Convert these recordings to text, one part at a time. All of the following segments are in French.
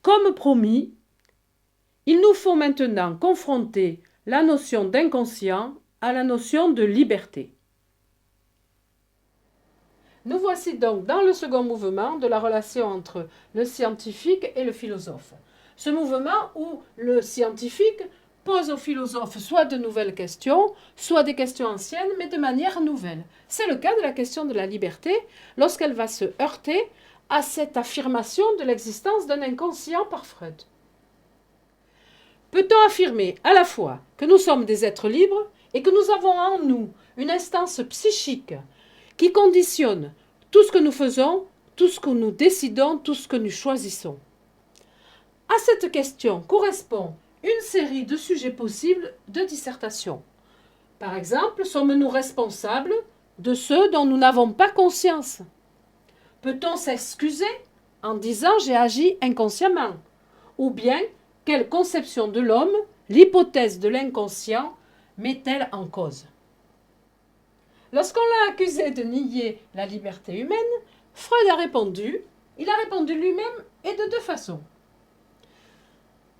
Comme promis, il nous faut maintenant confronter la notion d'inconscient à la notion de liberté. Nous voici donc dans le second mouvement de la relation entre le scientifique et le philosophe. Ce mouvement où le scientifique pose au philosophe soit de nouvelles questions, soit des questions anciennes, mais de manière nouvelle. C'est le cas de la question de la liberté, lorsqu'elle va se heurter à cette affirmation de l'existence d'un inconscient par Freud. Peut-on affirmer à la fois que nous sommes des êtres libres et que nous avons en nous une instance psychique qui conditionne tout ce que nous faisons, tout ce que nous décidons, tout ce que nous choisissons? À cette question correspond une série de sujets possibles de dissertation. Par exemple, sommes-nous responsables de ceux dont nous n'avons pas conscience? Peut-on s'excuser en disant j'ai agi inconsciemment? Ou bien, quelle conception de l'homme l'hypothèse de l'inconscient met-elle en cause? Lorsqu'on l'a accusé de nier la liberté humaine, Freud a répondu, il a répondu lui-même et de deux façons.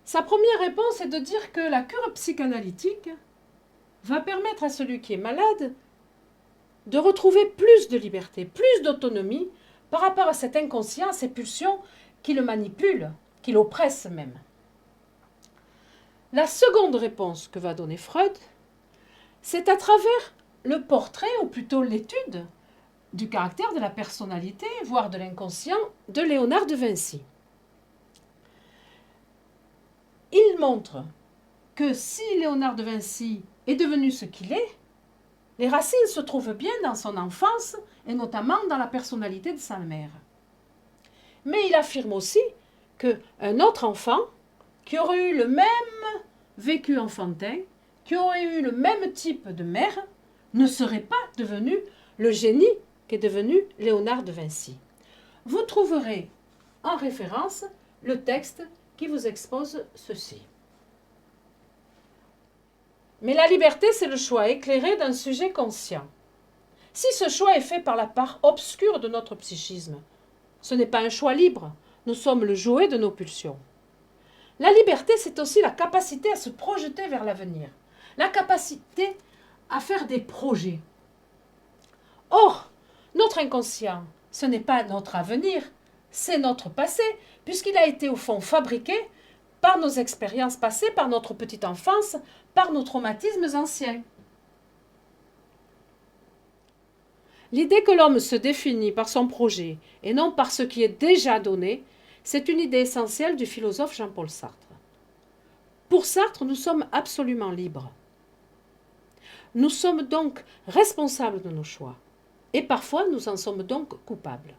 Sa première réponse est de dire que la cure psychanalytique va permettre à celui qui est malade de retrouver plus de liberté, plus d'autonomie par rapport à cet inconscient, ces pulsions qui le manipulent, qui l'oppressent même. La seconde réponse que va donner Freud, c'est à travers le portrait, ou plutôt l'étude, du caractère de la personnalité, voire de l'inconscient, de Léonard de Vinci. Il montre que si Léonard de Vinci est devenu ce qu'il est, les racines se trouvent bien dans son enfance et notamment dans la personnalité de sa mère. Mais il affirme aussi qu'un autre enfant qui aurait eu le même vécu enfantin, qui aurait eu le même type de mère, ne serait pas devenu le génie qu'est devenu Léonard de Vinci. Vous trouverez en référence le texte qui vous expose ceci. Mais la liberté, c'est le choix éclairé d'un sujet conscient. Si ce choix est fait par la part obscure de notre psychisme, ce n'est pas un choix libre, nous sommes le jouet de nos pulsions. La liberté, c'est aussi la capacité à se projeter vers l'avenir, la capacité à faire des projets. Or, notre inconscient, ce n'est pas notre avenir, c'est notre passé, puisqu'il a été au fond fabriqué par nos expériences passées, par notre petite enfance, par nos traumatismes anciens. L'idée que l'homme se définit par son projet et non par ce qui est déjà donné, c'est une idée essentielle du philosophe Jean-Paul Sartre. Pour Sartre, nous sommes absolument libres. Nous sommes donc responsables de nos choix. Et parfois, nous en sommes donc coupables.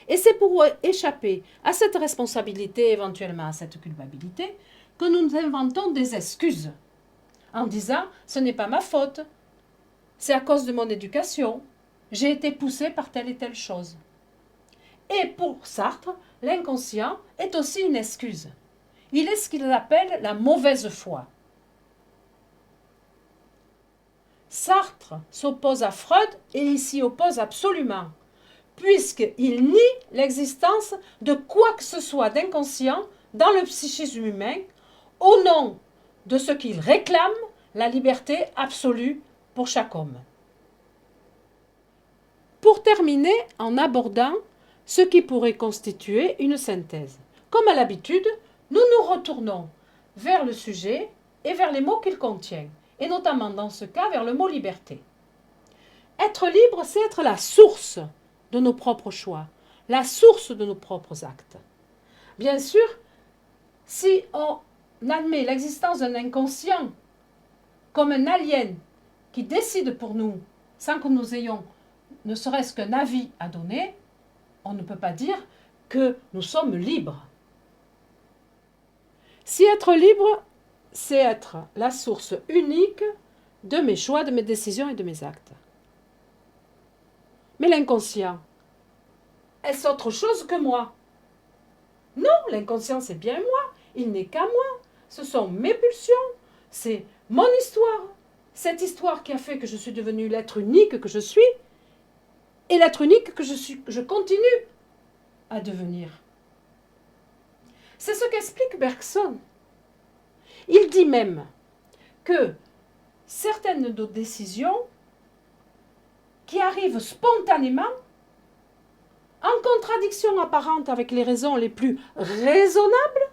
Et c'est pour échapper à cette responsabilité, éventuellement à cette culpabilité, que nous nous inventons des excuses. En disant, ce n'est pas ma faute, c'est à cause de mon éducation, j'ai été poussé par telle et telle chose. Et pour Sartre, l'inconscient est aussi une excuse. Il est ce qu'il appelle la mauvaise foi. Sartre s'oppose à Freud et il s'y oppose absolument, puisqu'il nie l'existence de quoi que ce soit d'inconscient dans le psychisme humain, au nom de ce qu'il réclame, la liberté absolue pour chaque homme. Pour terminer, en abordant ce qui pourrait constituer une synthèse. Comme à l'habitude, nous nous retournons vers le sujet et vers les mots qu'il contient, et notamment dans ce cas vers le mot liberté. Être libre, c'est être la source de nos propres choix, la source de nos propres actes. Bien sûr, si on admet l'existence d'un inconscient comme un alien qui décide pour nous sans que nous ayons ne serait-ce qu'un avis à donner, on ne peut pas dire que nous sommes libres. Si être libre, c'est être la source unique de mes choix, de mes décisions et de mes actes. Mais l'inconscient, est-ce autre chose que moi? Non, l'inconscient c'est bien moi, il n'est qu'à moi. Ce sont mes pulsions, c'est mon histoire. Cette histoire qui a fait que je suis devenu l'être unique que je suis, et l'être unique que je continue à devenir. C'est ce qu'explique Bergson. Il dit même que certaines de nos décisions qui arrivent spontanément, en contradiction apparente avec les raisons les plus raisonnables,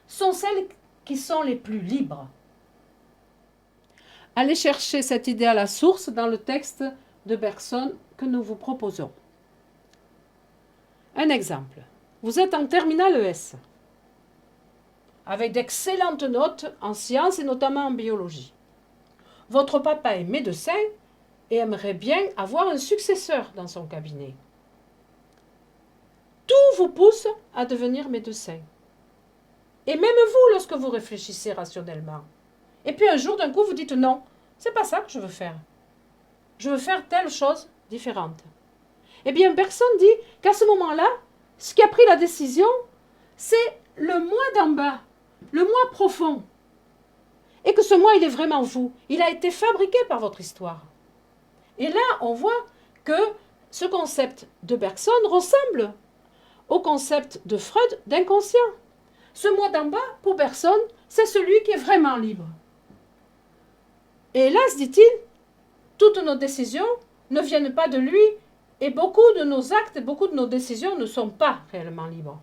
sont celles qui sont les plus libres. Allez chercher cette idée à la source dans le texte de Bergson que nous vous proposons. Un exemple. Vous êtes en terminale ES, avec d'excellentes notes en sciences et notamment en biologie. Votre papa est médecin et aimerait bien avoir un successeur dans son cabinet. Tout vous pousse à devenir médecin. Et même vous, lorsque vous réfléchissez rationnellement. Et puis un jour, d'un coup, vous dites non, c'est pas ça que je veux faire. Je veux faire telle chose différente. Eh bien, Bergson dit qu'à ce moment-là, ce qui a pris la décision, c'est le moi d'en bas, le moi profond. Et que ce moi, il est vraiment vous. Il a été fabriqué par votre histoire. Et là, on voit que ce concept de Bergson ressemble au concept de Freud d'inconscient. Ce moi d'en bas, pour Bergson, c'est celui qui est vraiment libre. Et hélas, dit-il, toutes nos décisions ne viennent pas de lui et beaucoup de nos actes et beaucoup de nos décisions ne sont pas réellement libres.